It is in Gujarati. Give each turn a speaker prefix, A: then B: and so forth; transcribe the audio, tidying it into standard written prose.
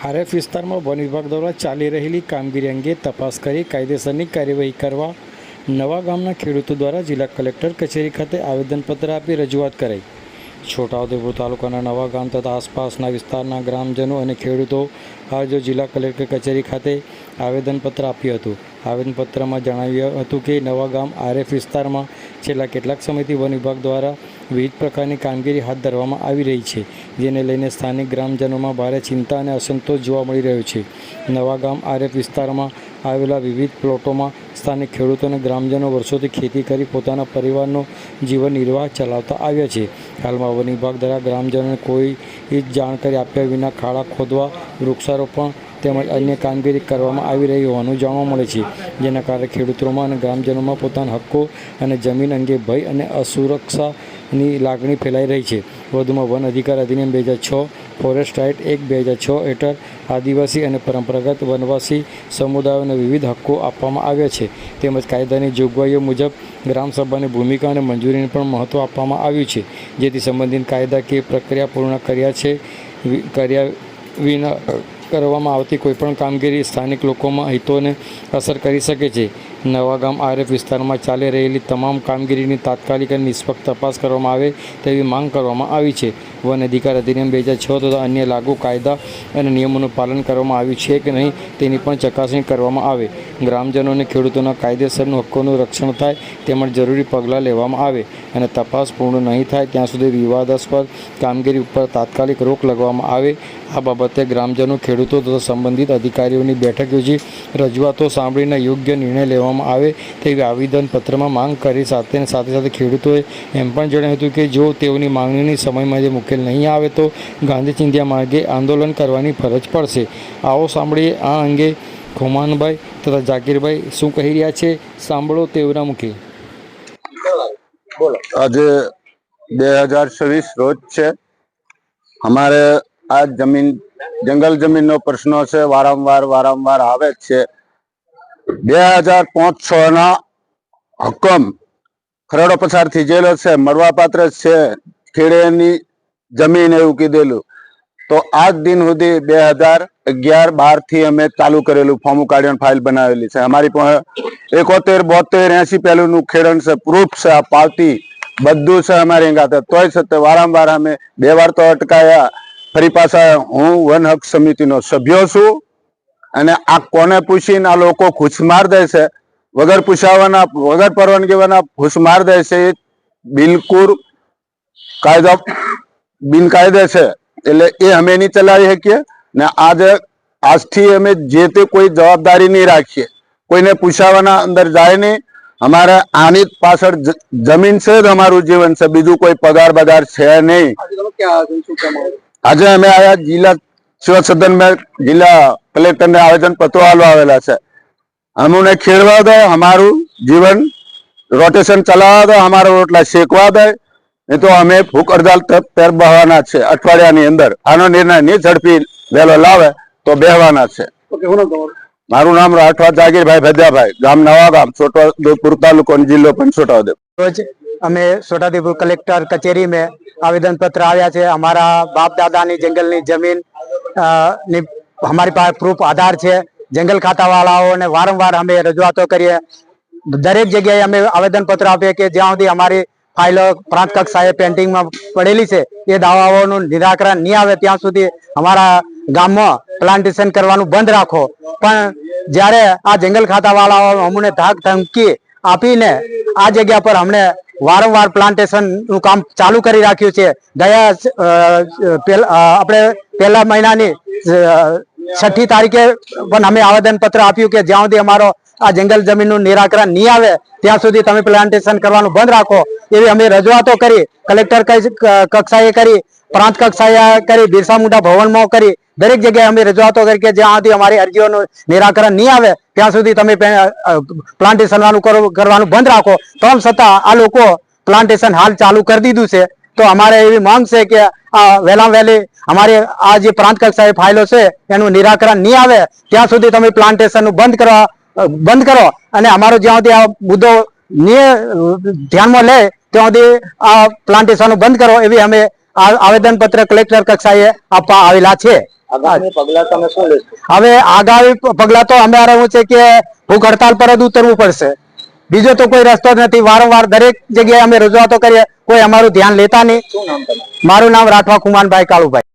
A: આરએફ વિસ્તારમાં વન વિભાગ દ્વારા ચાલી રહેલી કામગીરી અંગે તપાસ કરી કાયદેસરની કાર્યવાહી કરવા નવા ગામના ખેડૂતો દ્વારા જિલ્લા કલેક્ટર કચેરી ખાતે આવેદનપત્ર આપી રજૂઆત કરાઈ। છોટાઉદેપુર તાલુકાના નવા ગામ તથા આસપાસના વિસ્તારના ગ્રામજનો અને ખેડૂતો આજે જિલ્લા કલેક્ટર કચેરી ખાતે આવેદનપત્ર આપ્યું હતું। આવેદનપત્રમાં જણાવ્યું હતું કે નવા ગામ આરએફ વિસ્તારમાં છેલ્લા કેટલાક સમયથી વન વિભાગ દ્વારા વિવિધ પ્રકારની કામગીરી હાથ ધરવામાં આવી રહી છે, જેને લઈને સ્થાનિક ગ્રામજનોમાં ભારે ચિંતા અને અસંતોષ જોવા મળી રહ્યો છે। નવા ગામ આરએફ વિસ્તારમાં આવેલા વિવિધ પ્લોટોમાં સ્થાનિક ખેડૂતો અને ગ્રામજનો વર્ષોથી ખેતી કરી પોતાના પરિવારનો જીવન નિર્વાહ ચલાવતા આવ્યા છે। હાલમાં વન વિભાગ દ્વારા ગ્રામજનોને કોઈ જાણકારી આપ્યા વિના ખાડા ખોદવા, વૃક્ષારોપણ તેમજ અન્ય કામગીરી કરવામાં આવી રહી હોવાનું જાણવા મળે છે, જેના કારણે ખેડૂતોમાં અને ગ્રામજનોમાં પોતાના હક્કો અને જમીન અંગે ભય અને અસુરક્ષાની લાગણી ફેલાઈ રહી છે। વધુમાં વન અધિકાર અધિનિયમ 2006, ફોરેસ્ટ રાઇટ એક્ટ 2006 હેઠળ આદિવાસી અને પરંપરાગત વનવાસી સમુદાયોને વિવિધ હક્કો આપવામાં આવ્યા છે, તેમજ કાયદાની જોગવાઈઓ મુજબ ગ્રામસભાની ભૂમિકા અને મંજૂરીને પણ મહત્ત્વ આપવામાં આવ્યું છે, જેથી સંબંધિત કાયદાકીય પ્રક્રિયા પૂર્ણ કર્યા વિના કરવામાં આવતી કોઈપણ કામગીરી સ્થાનિક લોકોમાં હિતોને અસર કરી શકે છે। નવા ગામ આરએફ વિસ્તારમાં ચાલી રહેલી તમામ કામગીરીની તાત્કાલિક અને નિષ્પક્ષ તપાસ કરવામાં આવે તેવી માંગ કરવામાં આવી છે। વન અધિકાર અધિનિયમ 2006 તથા અન્ય લાગુ કાયદા અને નિયમોનું પાલન કરવામાં આવ્યું છે કે નહીં તેની પણ ચકાસણી કરવામાં આવે। ગ્રામજનો અને ખેડૂતોના કાયદેસરના હક્કોનું રક્ષણ થાય તેમજ જરૂરી પગલાં લેવામાં આવે અને તપાસ પૂર્ણ નહીં થાય ત્યાં સુધી વિવાદાસ્પદ કામગીરી ઉપર તાત્કાલિક રોક લગાવવામાં આવે। આ બાબતે ગ્રામજનો, ખેડૂતો તથા સંબંધિત અધિકારીઓની બેઠક યોજી રજૂઆતો સાંભળીને યોગ્ય નિર્ણય લેવામાં આવે તેવી આવેદનપત્રમાં માંગ કરી। સાથે ખેડૂતોએ એમ પણ જણાવ્યું હતું કે જો તેઓની માંગણીની સમયમાં મુકેલ નહીં આવે તો ગાંધી ચિંધ્યા માર્ગે આંદોલન કરવાની ફરજ પડશે। આવો સાંભળીએ આ અંગે ખુમાનભાઈ તથા જાકીરભાઈ શું કહી રહ્યા છે, સાંભળો તેઓના મુખે।
B: આજે 2026 રોજ છે। हमारे આ જંગલ જમીનનો પ્રશ્નો છે, વારંવાર આવે જ છે। 2005-6 ના હુકમ ખરડો પસાર થઈ ગયેલો છે, મળવાપાત્ર છે, ખેડેની જમીન એવું કીધેલું, તો આજ દિન સુધી 2011-12 થી અમે ચાલુ કરેલું, ફોર્મ કાઢીને ફાઇલ બનાવેલી છે। અમારી પાસે 71, 72, 80 પહેલુંનું ખેડણ છે, પ્રૂફ છે, આ પાવતી બધું છે અમારી ગાતે। તોય છતાં વારંવાર અમે 2 વાર તો અટકાયા, ફરી પાછા હું વન હક સમિતિનો સભ્ય છું અને આ કોને પૂછીને આ લોકો ઘૂસમાર દે છે, વગર પૂછાવાના, વગર પરવાનગીવાના ઘૂસમાર દે છે, એ બિલકુલ બિનકાયદે છે। એટલે એ અમે નહીં ચલાવી શકીએ ને આજથી અમે જે તે કોઈ જવાબદારી નહીં રાખીએ, કોઈને પૂછાવાના અંદર જાય નહીં। અમારે આની પાછળ જમીન છે જ અમારું જીવન છે, બીજું કોઈ પગાર બગાર છે નહીં। આજે અમે આયા જિલ્લા સેવા સદનમાં, જિલ્લા કલેક્ટરને આવેદન પત્રો આલવા આવેલા છે। અમને ખેડવા દે, અમારું જીવન રોટેશન ચલાવવા દે, અમારા રોટલા શેકવા દે, નહીં તો અમે ભૂખ હડતાલ પર બહવાના છે અઠવાડિયાની અંદર। આનો નિર્ણય નહીં ઝડપી વહેલો લાવે તો બેહવાના છે। મારું નામ રાઠવા જાગીરભાઈ ભદ્યાભાઈ, ગામ નવા ગામ, છોટાઉદેપુર तालुको जिलो पण छोटाउदेपुर।
C: रोज हमें छोटाउदेपुर कलेक्टर कचेरी में आवेदन पत्र आया है। हमारा बाप दादा ની જંગલની જમીન हमारी पास प्रूफ आधार है। जंगल खाता वालाओने वारंवार हमें रजूआतो करिए, दरेक जगह हमें आवेदन पत्र आपे कि ज्यां सुधी हमारी फाइलो प्रांत कक्षाए पेंडिंग में पड़ेली है ये दावाओનું નિરાકરણ नहीं आवे ત્યાં સુધી हमारा गाम में प्लांटेशन करवानुं बंद राखो। पण જ્યારે આ જંગલ ખાતા વાળાઓ અમને ધાક ધમકી આપીને આ જગ્યા પર અમને વારંવાર પ્લાન્ટેશન નું કામ ચાલુ કરી રાખ્યું છે। ગયા આપણે પહેલા મહિનાની 6મી તારીખે પણ અમે આવેદન પત્ર આપ્યું કે જ્યાં સુધી અમારો આ જંગલ જમીનનું નિરાકરણ નહીં આવે ત્યાં સુધી તમે પ્લાન્ટેશન કરવાનું બંધ રાખો એવી અમે રજૂઆતો કરી। કલેક્ટર કક્ષાએ કરી, પ્રાંત કક્ષાએ કરી, બિરસા મુંડા ભવનમાં કરી, દરેક જગ્યાએ અમે રજૂઆતો કરી કે જ્યાં સુધી અમારી અરજીઓનું નિરાકરણ નહીં આવે ત્યાં સુધી તમે પ્લાન્ટેશન કરવાનું બંધ રાખો। તેમ છતાં આ લોકો પ્લાન્ટેશન હાલ ચાલુ કરી દીધું છે। તો અમારે એવી માંગ છે કે આ વહેલા વહેલી અમારી આ જે પ્રાંત કક્ષાએ ફાઇલો છે એનું નિરાકરણ નહીં આવે ત્યાં સુધી તમે પ્લાન્ટેશનનું બંધ કરો અને અમારો જ્યાં સુધી આ મુદ્દો ધ્યાનમાં લે ત્યાં સુધી આ પ્લાન્ટેશનનું બંધ કરો એવી અમે આવેદન પત્ર કલેક્ટર કક્ષાએ આપવા આવેલા છે. હવે આગામી પગલા તો અમારે એવું છે કે ભૂખ હડતાલ પર જ ઉતરવું પડશે. બીજો તો કોઈ રસ્તો જ નથી. વારંવાર દરેક જગ્યાએ અમે રજૂઆતો કરીએ, કોઈ અમારું ધ્યાન લેતા નહીં. મારું નામ રાઠવા કુમારભાઈ કાળુભાઈ.